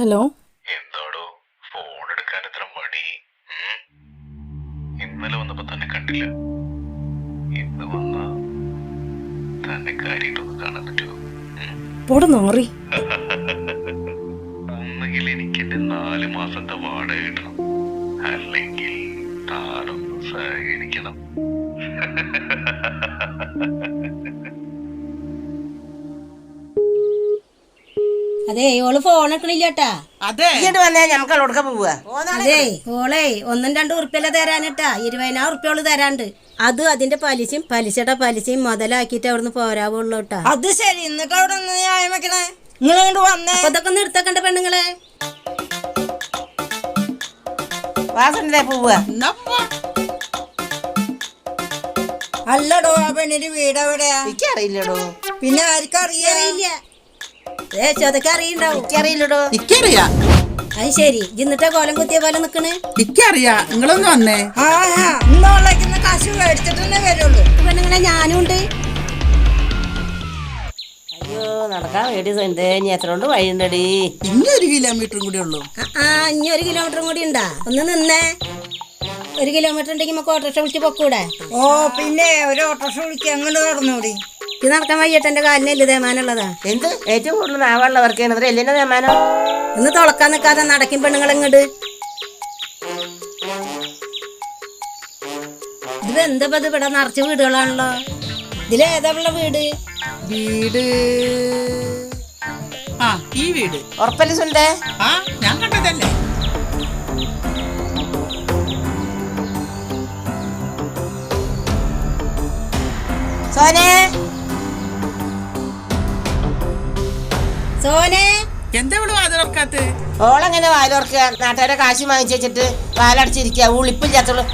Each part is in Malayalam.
ഹലോ. എന്താടോ ഫോൺ എടുക്കാൻ എത്ര മടി? ഇന്നലെ വന്നപ്പോ തന്നെ കണ്ടില്ല. ഇന്ന് വന്ന തന്നെ കാര്യമായിട്ടൊന്ന് കാണാൻ പറ്റുമോ? പൊടുന്നോറി. ഒന്നുകിൽ എനിക്ക് എന്റെ 4 മാസത്തെ വാടക കിട്ടണം, അല്ലെങ്കിൽ താനൊന്ന് സഹകരിക്കണം. അതെ ഓള് ഫോൺ എടുക്കണില്ലാട്ടാ. അതെ വന്നേ ഞമ്മക്ക് അവളോട് പോവാ. അതെ ഓളെ 1-2 ഉറുപ്പ്യല്ല തരാനിട്ടാ, 20,000 ഉറുപ്പ്യോള് തരാണ്ട്. അതും അതിന്റെ പലിശയും പലിശയുടെ പലിശയും മുതലാക്കിട്ട് അവിടുന്ന് പോരാവുള്ളൂ കേട്ടാ. അത് ശരി. എന്നിട്ട് അവിടെ ന്യായം വെക്കണേ നിങ്ങൾ വന്നേ. അതൊക്കെ ഒന്ന് എടുത്തേക്കണ്ട പെണ്ണുങ്ങളെ. പോവാ. അല്ലടോ, ആ പെണ്ണിന്റെ വീട് എവിടെയാ? എനിക്കറിയില്ലടോ. പിന്നെ ആർക്കറിയില്ല? അതൊക്കെ അറിയണ്ടാവും. എനിക്കറിയില്ലടോ. എനിക്കറിയാ. അത് ശരി. ഇന്നിട്ടാ കോലം കുത്തിയ പോലെ നിക്കണേ. എനിക്കറിയാ. നിങ്ങളൊന്ന് വന്നേ. ഇന്നോളേക്കുന്ന കാശ് മേടിച്ചിട്ടേ വരുള്ളൂ. പെണ്ണുങ്ങളെ ഞാനും ഉണ്ട്. അയ്യോ നടക്കാൻ വേണ്ടി എത്ര കൊണ്ട് വഴിയുണ്ടടി. ഇനി 1 കിലോമീറ്ററും കൂടി ഉള്ളൂ. ഇനി 1 കിലോമീറ്ററും കൂടി ഉണ്ടാ. ഒന്ന് നിന്നേ. 1 കിലോമീറ്റർ ഉണ്ടെങ്കിൽ നമുക്ക് ഓട്ടോറിക്ഷ വിളിച്ച് പൊക്കൂടെ? ഓ പിന്നെ ഒരു ഓട്ടോറിക്ഷ വിളിച്ച് അങ്ങനെ നടന്നൂടി. ഇത് നടക്കാൻ വയ്യട്ടെ. എന്റെ കാലിനല്ലേ തേമാനുള്ളതാ. എന്ത് ഏറ്റവും കൂടുതൽ ആവാനുള്ളവർക്ക് എല്ലിന്റെ തേമാനോ? ഒന്ന് തുളക്കാൻ നിൽക്കാതെ നടക്കും പെണ്ണുങ്ങൾ ഇങ്ങോട്ട്. ഇത് എന്താ ഇവിടെ നിറച്ച് വീടുകളാണല്ലോ. ഇതിലേതാ ഉള്ള വീട്? വീട് ഈ വീട് ഉറപ്പല്ലേ സുണ്ടേ? ഞാൻ കണ്ടതല്ലേ. സോനെ സോനെ എന്താ ഇവിടെ വാതിലൊർക്കാത്ത? ഓളെങ്ങനെ വാലോർക്കുക? നാട്ടുകാരെ കാശ് വാങ്ങിച്ചു വെച്ചിട്ട് വാലടച്ചിരിക്കുക. ഉളിപ്പില്ലാത്തോളൂ.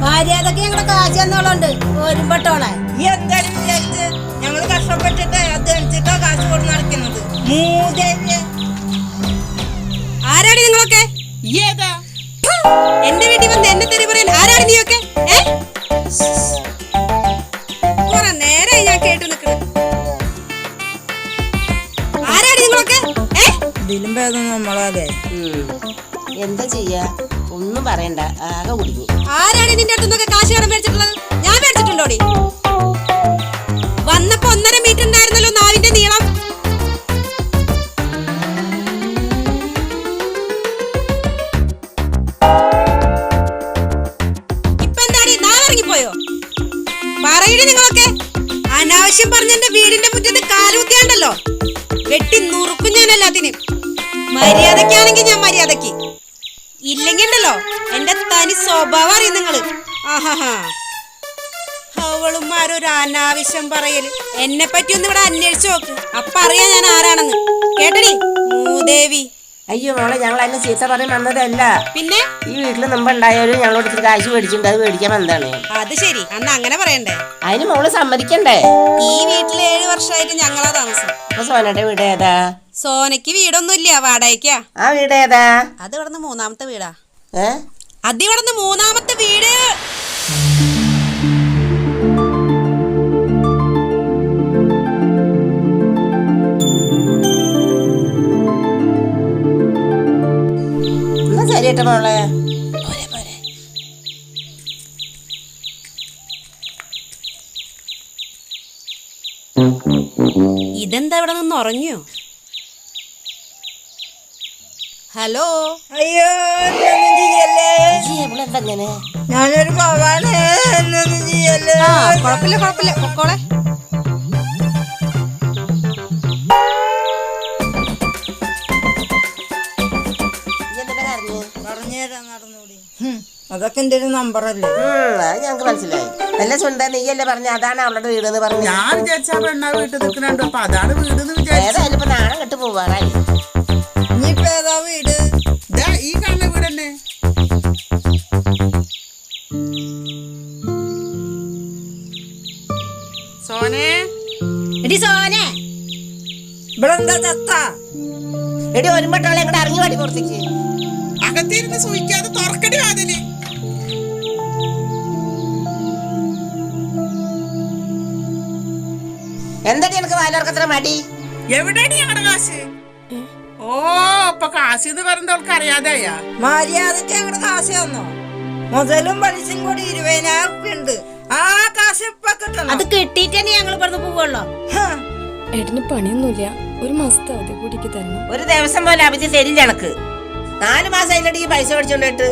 മര്യാദക്ക് ഞങ്ങളുടെ കാശ് തന്നോളുണ്ട്. ഒരുപെട്ടോളെ എന്തായാലും വിചാരിച്ച് ഞങ്ങള് കഷ്ടപ്പെട്ടിട്ട് അധ്വാനിച്ചിട്ടാ കാശ് കൊണ്ട് നടക്കുന്നത്. മൂദേവി ആരാടി നിങ്ങളൊക്കെ? ഏതാ എന്റെ വീട്ടിൽ വന്ന് എന്നെ തെറി പറയാൻ ആരാടി നീയൊക്കെ? കുറെ നേരായി ഞാൻ കേട്ടു നിൽക്കണം. ആരാടി നിങ്ങളൊക്കെ? ഇതിലും ഭേദം നമ്മളല്ലേ. എന്താ ചെയ്യാ? ഒന്നും പറയണ്ട, ആകെ കുടുങ്ങി. ആരാണ് നിന്റെ അടുത്തൊക്കെ കാശ് കടം മേടിച്ചിട്ടുള്ളത്? ഞാൻ മേടിച്ചിട്ടുണ്ടോടി? വന്നപ്പോ 1.5 മീറ്റർ ഉണ്ടായിരുന്നല്ലോ നാവിന്റെ നീളം. ഇപ്പൊ എന്താടി നാവിറങ്ങിപ്പോയോ? പറയടി നിങ്ങളൊക്കെ. അനാവശ്യം പറഞ്ഞ എന്റെ വീടിന്റെ മുറ്റത്ത് കാലുകുത്തിയാണ്ടല്ലോ വെട്ടി നുറുക്കും ഞാൻ എല്ലാത്തിനും. മര്യാദക്കാണെങ്കിൽ ഞാൻ മര്യാദക്ക്, ഇല്ലെങ്കിൽ ഉണ്ടല്ലോ എന്റെ തനി സ്വഭാവം അറിയും നിങ്ങള്. അവളുമാരൊരു അനാവശ്യം പറയല്. എന്നെ പറ്റി ഒന്ന് ഇവിടെ അന്വേഷിച്ചു നോക്ക്. അപ്പൊ അറിയാം ഞാൻ ആരാണെന്ന്. കേട്ടടി മൂദേവി. അയ്യോ മോളെ, ഞങ്ങൾ അതിന് ചീത്ത പറയാൻ വന്നതല്ല. പിന്നെ ഈ വീട്ടില് മുമ്പ് ഉണ്ടായാലും ഞങ്ങളോട് ഇത്തിരി കാശ് മേടിച്ചിട്ടുണ്ട്. അത് മേടിക്കാൻ എന്താണ്? അത് ശരി, അന്ന് അങ്ങനെ പറയണ്ടേ. അതിന് മോള് സമ്മതിക്കണ്ടേ? ഈ വീട്ടില് 7 വർഷമായിട്ട് ഞങ്ങളാ താമസം. അപ്പൊ സോനയുടെ വീട് ഏതാ? സോനക്ക് വീടൊന്നുമില്ല, വാടകയ്ക്കാ. ആ വീട് ഏതാ? അത് ഇവിടുന്ന് 3-ാമത്തെ വീടാ. അത് ഇവിടുന്ന് 3-ാമത്തെ വീട്. ശരിയേട്ട മോളെ. ഇതെന്താ ഇവിടെ നിന്ന് ഉറങ്ങിയോ? ഹലോ. അയ്യോ ചെയ്യല്ലേ. ഞാനൊരു പാവാണ്. ചെയ്യല്ലേ. കുഴപ്പമില്ല കുഴപ്പമില്ല, പൊക്കോളെ. അതൊക്കെ എന്റെ ഒരു നമ്പറല്ലേ. ഞങ്ങക്ക് മനസ്സിലായി. അല്ല സുണ്ട, നീയല്ലേ പറഞ്ഞ അതാണ് അവളുടെ വീടെന്ന് പറഞ്ഞു. ഞാൻ വിചാരിച്ചാ പെണ്ണാ വീട്ടിൽ നിൽക്കണുണ്ട്. അപ്പൊ അതാണ് വീട്. ഏതായാലും ഇപ്പൊ നാണം കെട്ട് പോവാറായി. ഇനിയിപ്പോ ഏതാ വീട്? ഈ കാണുന്ന വീട് തന്നെ. സോനെ, എടി സോനെ, ഇവിടെ എന്താ ചത്ത? എടി ഒരുമ്പട്ടോളെ ഇങ്ങോട്ട് ഇറങ്ങി വാടി പുറത്തേക്ക്. അകത്തിരുന്ന് സൂയിക്കാതെ തുറക്കടി വാതില്. എന്താടി എനിക്ക് വാലോർക്കത്ര മടി? എവിടെയാണ് ഞങ്ങളുടെ കാശ്? ഓ ഇപ്പൊ കാശിന്ന് പറഞ്ഞവൾക്ക് അറിയാതെയാ. മര്യാദക്ക് ഞങ്ങളുടെ കാശ് തന്നോ? മുതലും പലിശയും കൂടി 20,000 ഉറുപ്പ്യ ഉണ്ട്. ആ കാശ് ഇപ്പൊ കിട്ടണം. അത് കിട്ടിയിട്ടേ ഞങ്ങൾ പറഞ്ഞു പോവുള്ളോ? ഏട്ടന് പണിയൊന്നുമില്ല, ഒരു മാസത്തെ അവധി കൂടിക്ക് തരണം. ഒരു ദിവസം പോലെ അവധി തരില്ല എനക്ക്. 4 മാസം അതിലടി ഈ പൈസ മേടിച്ചോണ്ടിട്ട്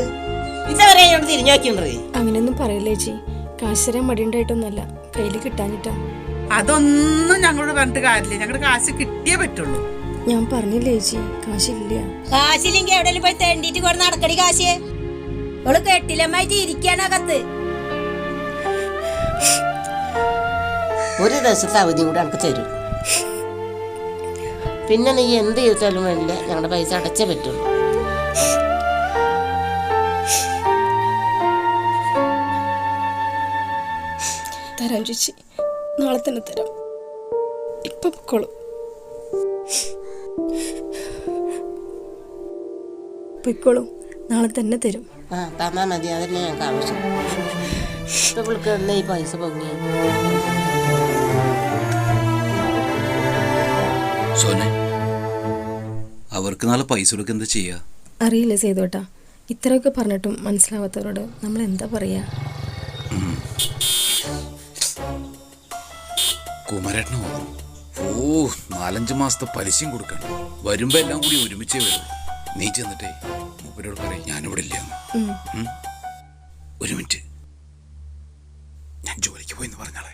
ഇതുവരെ ഞങ്ങൾ തിരിഞ്ഞു നോക്കിണ്ടേ. അങ്ങനെയൊന്നും പറയല്ലേ ചേച്ചി, കാശ് തരാൻ മടിയുണ്ടായിട്ടൊന്നല്ല, കയ്യിൽ കിട്ടാഞ്ഞിട്ടാ. അതൊന്നും ഞങ്ങളോട് പറഞ്ഞിട്ട് കാര്യമില്ല, ഞങ്ങളുടെ കാശ് കിട്ടിയേ പറ്റുള്ളൂ. ഞാൻ പറഞ്ഞില്ലേ ചേച്ചി, കാശില്ല. കാശില്ലെങ്കിൽ എവിടെയെങ്കിലും പോയി തെണ്ടിട്ട് കൊണ്ട് നടക്കടി കാശ്. അവള് കെട്ടിലമ്മായിട്ട് ഇരിക്കാനകത്ത്. ഒരു ദിവസത്തെ അവധി കൂടെ എനിക്ക് തരും. പിന്നെ നീ എന്ത് ചെയ്താലും വേണ്ടില്ല, ഞങ്ങളുടെ പൈസ അടച്ചേ പറ്റുള്ളൂ. തരാം ചേച്ചി, നാളെ തന്നെ തരാം. ഇപ്പൊ പൊക്കോളൂ. പൊയ്ക്കോളൂ, നാളെ തന്നെ തരും. ആ തന്നാ മതി, അതല്ലേ ഞങ്ങൾക്ക് ആവശ്യം. ഇപ്പൊ വിളിക്ക് ഈ പൈസ പൊങ്ങി. സോനെ, അവർക്ക് നാളെ പൈസ കൊടുക്കുക എന്താ ചെയ്യാ? അറിയില്ല സേതുവേട്ടാ, ഇത്രയൊക്കെ പറഞ്ഞിട്ടും മനസ്സിലാവാത്തവരോട് നമ്മൾ എന്താ പറയാ? കുമരേട്ടനോ? 4-5 മാസത്തെ പലിശയും കൊടുക്കണം. വരുമ്പോ എല്ലാം കൂടി ഒരുമിച്ചേ വരും. നീ ചെന്നിട്ടേ മൂപ്പരോട് പറയും ഞാനിവിടെ ഇല്ലാന്ന്. ഒരു മിനിറ്റ്, ഞാൻ ജോലിക്ക് പോയിന്ന് പറഞ്ഞാളെ.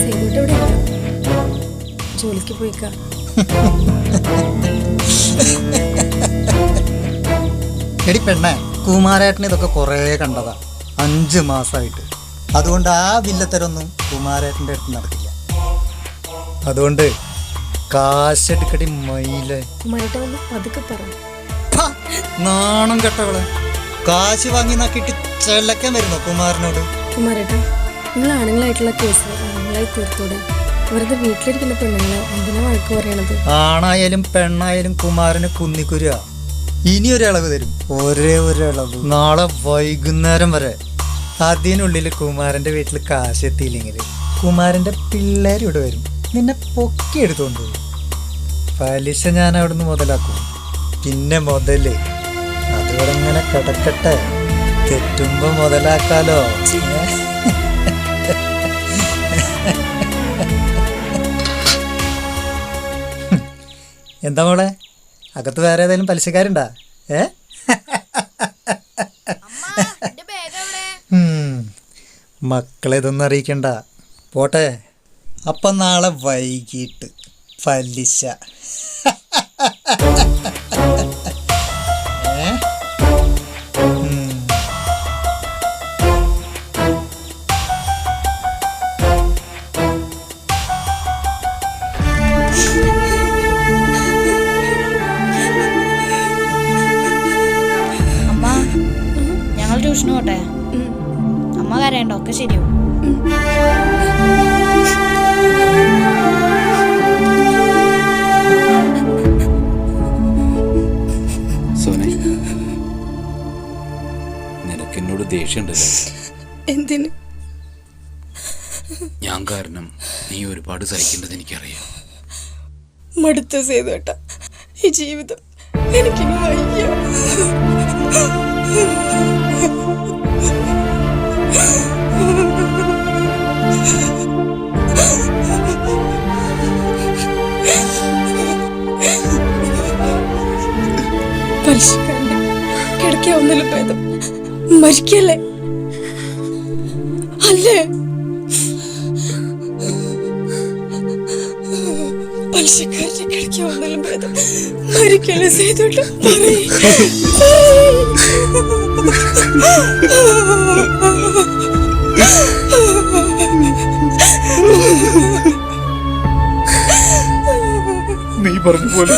സേതുവേട്ട ഇവിടെ ഇല്ല, ജോലിക്ക് പോയിക്കാ. എടി പെണ്ണേ, കുമാരേട്ടന് ഇതൊക്കെ കുറേ കണ്ടതാ 5 മാസമായിട്ട്. അതുകൊണ്ട് ആ വില്ലത്തരൊന്നും കുമാരേട്ടൻ്റെ അടുത്ത് നടക്കില്ല. അതുകൊണ്ട് കാശെടുക്കടി മയിലേ. കുമാരേട്ട ഒന്ന് പതുക്കെ പറഞ്ഞു. നാണം കെട്ടവള് കാശ് വാങ്ങി നോക്കിയിട്ട് ചെല്ലക്കാൻ വരുന്നോ കുമാരനോട്? കുമാരേട്ട, നിങ്ങൾ ആണുങ്ങളായിട്ടുള്ള കേസ് ആണുങ്ങളായി തീർത്തൂടെ? വെറുതെ വീട്ടിലിരിക്കുന്ന പെണ്ണുങ്ങളെ എന്തിനാ വഴക്ക് പറയണത്? ആണായാലും പെണ്ണായാലും കുമാരന് കുന്നിക്കുരുക. ഇനി ഒരളവ് തരും, ഒരേ ഒരു ഇളവ്. നാളെ വൈകുന്നേരം വരെ. അതിനുള്ളിൽ കുമാരന്റെ വീട്ടിൽ കാശ് എത്തിയില്ലെങ്കിൽ കുമാരന്റെ പിള്ളേർ ഇവിടെ വരും, നിന്നെ പൊക്കി എടുത്തോണ്ട് പോകും. പലിശ ഞാൻ അവിടുന്ന് മുതലാക്കും. പിന്നെ മുതല് അതിവിടെ ഇങ്ങനെ കിടക്കട്ടെ, തെറ്റുമ്പോ മുതലാക്കാലോ. എന്താ മോളെ, അകത്ത് വേറെ ഏതായാലും പലിശക്കാരുണ്ടാ? മക്കളെ ഇതൊന്നും അറിയിക്കണ്ട, പോട്ടെ. അപ്പം നാളെ വൈകിട്ട് പലിശ. ട്യൂഷന് പോട്ടെ? അമ്മ കരയണ്ട, ഒക്കെ ശരിയാവും. സോനെ, നിനക്കെന്നോട് ദേഷ്യമുണ്ടല്ലോ. എന്തിന്? ഞാൻ കാരണം നീ ഒരുപാട് സഹിക്കേണ്ടത് എനിക്കറിയാം. മടുത്ത സേതുവേട്ട, ഈ ജീവിതം എനിക്കിനി വയ്യ. പരിശീലനം കിടക്കാവുന്നതിലും ഭേദം മരിക്കല്ലേ? അല്ലേ? പലിശക്കാരനെ കിടക്കാവുന്നതിലും ഭേദം മരിക്കല്ലേ സേതുവേട്ട? നീ പറഞ്ഞ പോലെ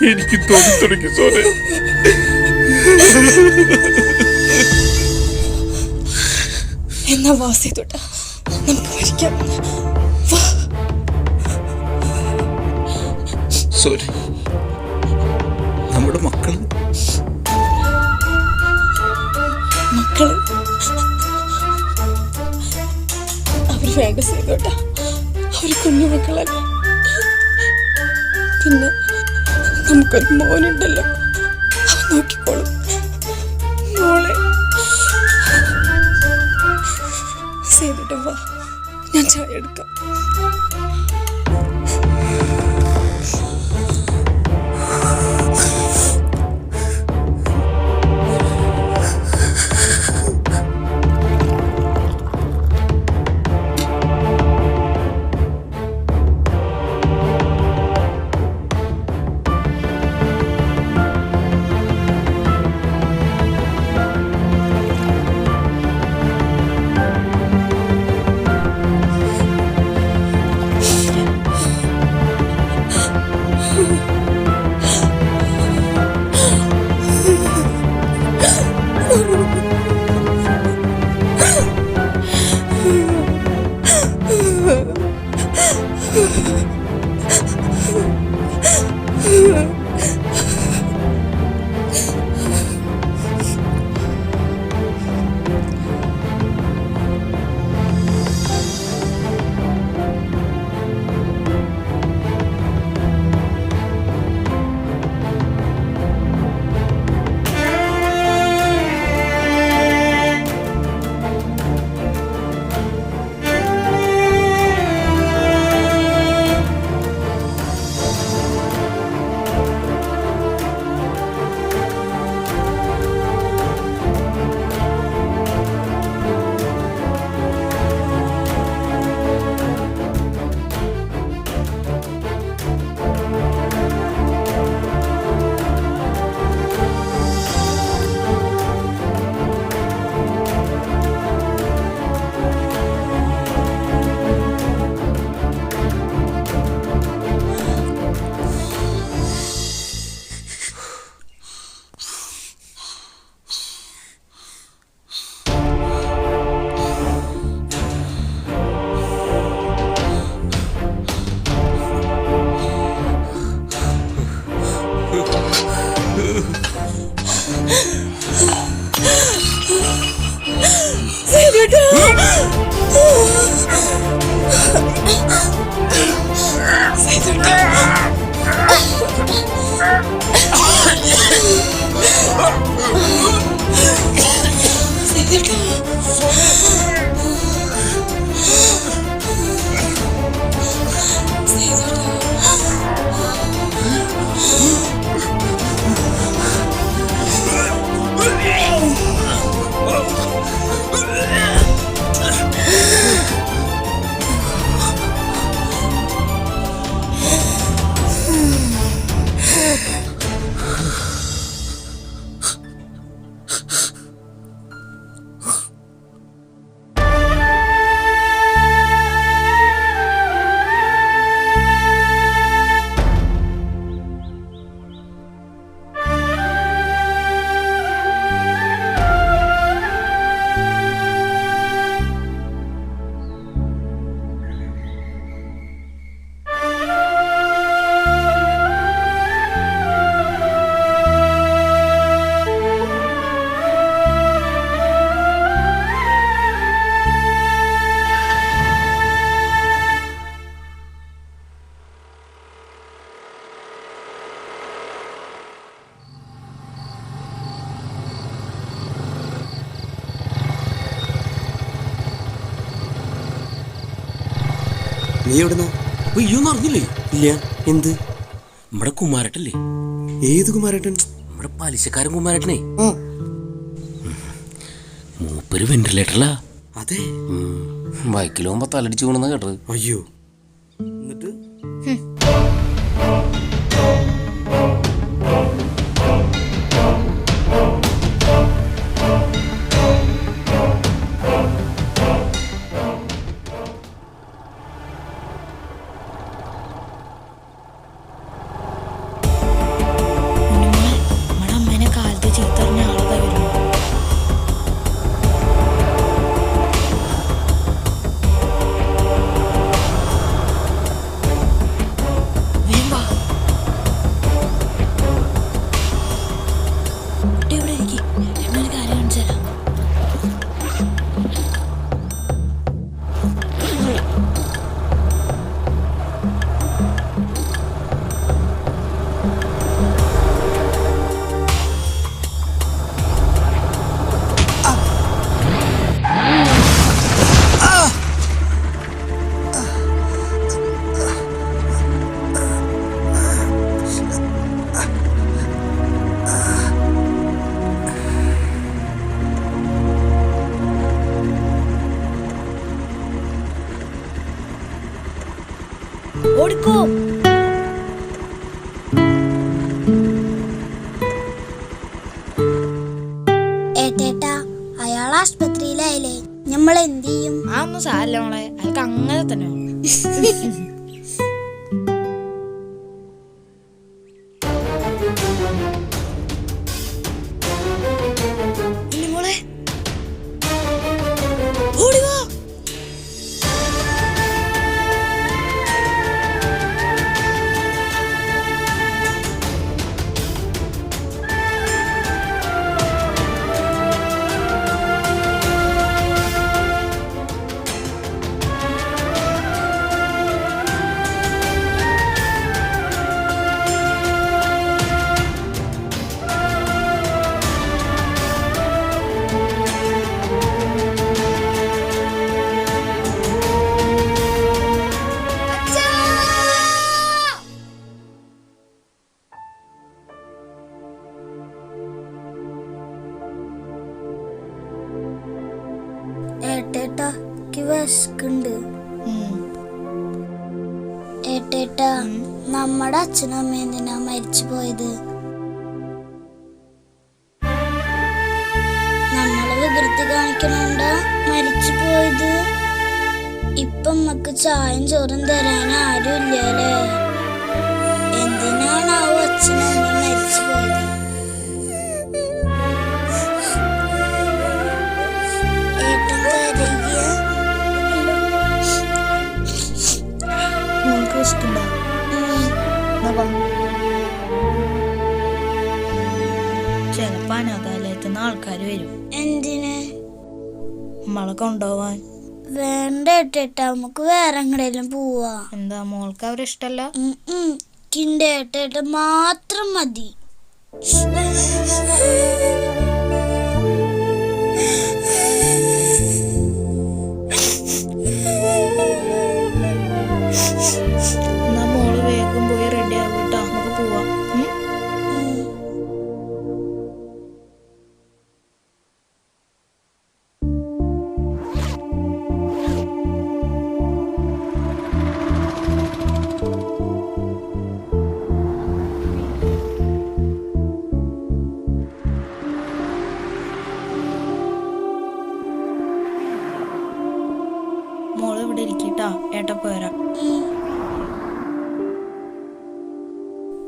എനിക്ക് തോന്നി തുടങ്ങി സോനെ. എന്നാ വാ സേതുവേട്ട, നമുക്ക് മരിക്കാം. സോറി, നമ്മുടെ മക്കള് അവർ വേണ്ട സേതുവേട്ട, അവർ കുഞ്ഞുമക്കളല്ലേ. പിന്നെ നമുക്കൊരു മോനുണ്ടല്ലോ, അവൻ നോക്കിക്കോളും. മോളെ സേതുട്ടൻ വാ, ഞാൻ ചായ എടുക്കാം. നീ എവിടുന്ന? അയ്യോന്ന് അറിഞ്ഞില്ലേ? ഇല്ല. എന്ത്? നമ്മുടെ കുമാരട്ടല്ലേ? ഏത് കുമാരട്ടൻ? നമ്മുടെ പലിശക്കാരൻ കുമാരട്ടനെ. മൂപ്പര് വെന്റിലേറ്ററിലാ. അതെ. ബൈക്കിൽ പോകുമ്പോ തലടിച്ചു വീണെന്നാ കേട്ടത്. അയ്യോ. എന്നിട്ട് ഏട്ടേട്ടാക്ക് വിശക്കുണ്ട്. ഏട്ടേട്ടാ, നമ്മുടെ അച്ഛനും അമ്മയും എന്തിനാ മരിച്ചു പോയത്? നമ്മളെ വികൃതി കാണിക്കണോണ്ടാ മരിച്ചു പോയത്. ഇപ്പൊ നമുക്ക് ചായയും ചോറും തരാൻ ആരും ഇല്ലല്ലേ? എന്തിനാണാവോ അച്ഛനും അമ്മയും മരിച്ചു പോയത്? ഏട്ടൻ കരയുക. മോൾക്ക് വിശക്കുണ്ടോ? ചിലപ്പോ അനാഥാലയത്തിന്ന് ആൾക്കാർ വരും. എന്തിന്? നമ്മളെ കൊണ്ടുപോവാൻ. വേണ്ട ഏട്ടേട്ടാ, നമുക്ക് വേറെ എങ്ങടേലും പോവാ. എന്താ മോൾക്ക് അവരിഷ്ടല്ല? കിന്റെ ഏട്ടേട്ട മാത്രം മതി. എന്നാ മോള് വേഗം പോയി റെഡി ആവട്ടോ, നമുക്ക് പോവാം. മോള് ഇവിടെ ഇരിക്കട്ടാ, ഏട്ട പോരാ.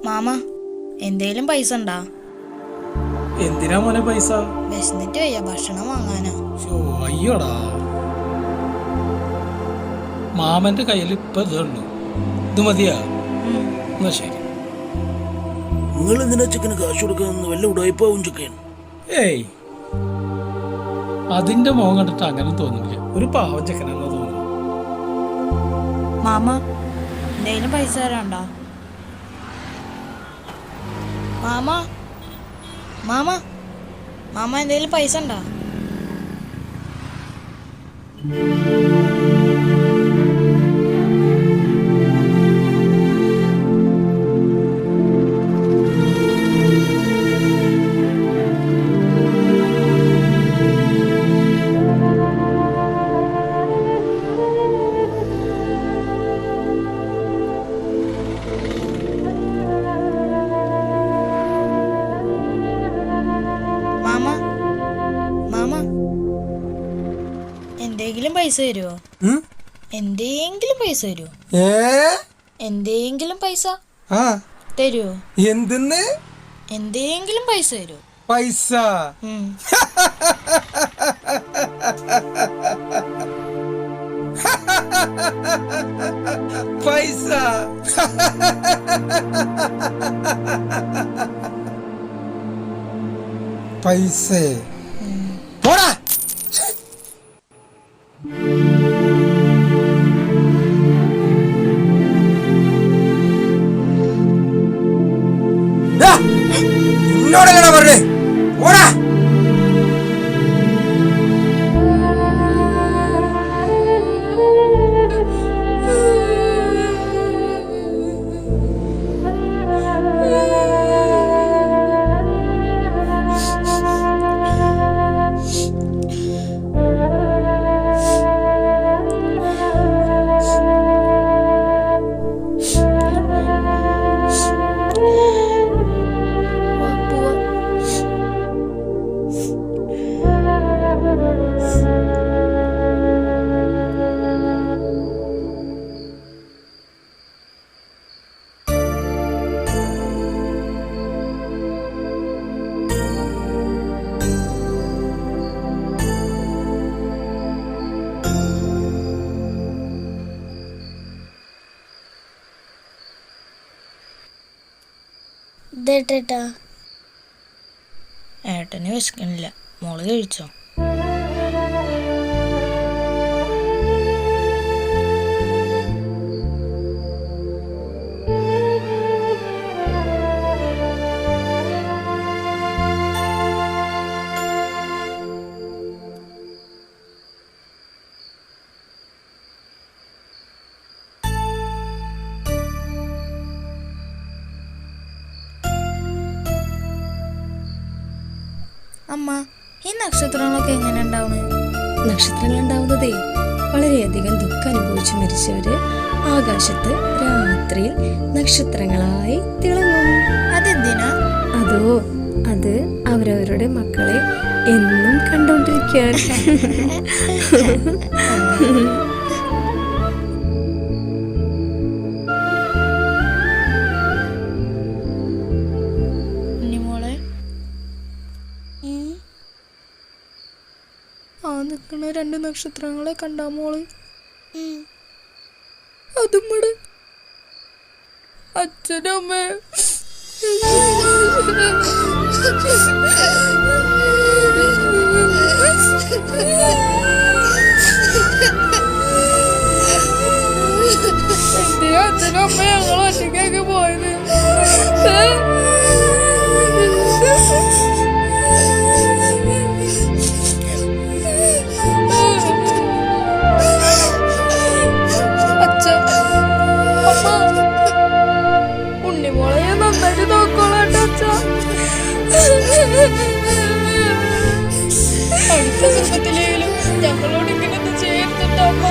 മാമ, എന്തേലും പൈസ ഉണ്ടാ? എന്തിനാ മോനെ പൈസ? വിശന്നിട്ട് വയ്യ, ഭക്ഷണം വാങ്ങാനാ. അയ്യോടാ, മാമന്റെ കയ്യിൽ ഇപ്പൊ ഇതുള്ളൂ. ഇത് മതിയാ? എന്നാ ശരി. നിങ്ങൾ എന്തിനാ ചെക്കന് കാശ് കൊടുക്കുന്ന വല്ല ഉടായ്പാവും ചെക്കൻ? ഏയ്, അതിന്റെ മോൻ കണ്ടിട്ട് അങ്ങനെ തോന്നില്ല. ഒരു പാവം ചെക്കനാണെന്ന് തോന്നുന്നു. മാമ, എന്തേലും പൈസ തരാണ്ടോ? മാമ മാമ മാമ എന്തേലും പൈസ ഉണ്ടോ? എന്തെങ്കിലും പൈസ തരുമോ? എന്തെങ്കിലും പൈസ തരുമോ? എന്തെങ്കിലും പൈസ തരുമോ? എന്തെന്ന്? എന്തെങ്കിലും പൈസ തരുമോ? പൈസ? പൈസ? പൈസ പോടാ. എന്നോടല്ലടാ പറഞ്ഞേ, പോടാ. ഏട്ടന് വിശക്കണില്ല, മോള് കഴിച്ചോ? അമ്മ, ഈ നക്ഷത്രങ്ങളൊക്കെ എങ്ങനെ ഉണ്ടാവുന്നത്? നക്ഷത്രങ്ങൾ ഉണ്ടാവുന്നതേ വളരെയധികം ദുഃഖം അനുഭവിച്ച് മരിച്ചവര് ആകാശത്ത് രാത്രിയിൽ നക്ഷത്രങ്ങളായി തിളങ്ങും. അതെന്തിനാ? അത് അവരവരുടെ മക്കളെ എന്നും കണ്ടോണ്ടിരിക്കാൻ. ഉണ്ണിമോളെ, ആ നിൽക്കുന്ന 2 നക്ഷത്രങ്ങളെ കണ്ടാ മോള്? അതും ഇവിടെ അച്ഛനമ്മ. അച്ഛനമ്മ ഞങ്ങൾ ഒറ്റയ്ക്കൊക്കെ പോയത്. ഉണ്ണിമോളെ ഞാൻ നന്നായിട്ട് നോക്കോളാട്ടോ അച്ഛ. അടുത്ത കുടുംബത്തിലെങ്കിലും ഞങ്ങളോട് ഇങ്ങനൊന്നും ചെയ്യരുതട്ടോ അമ്മ.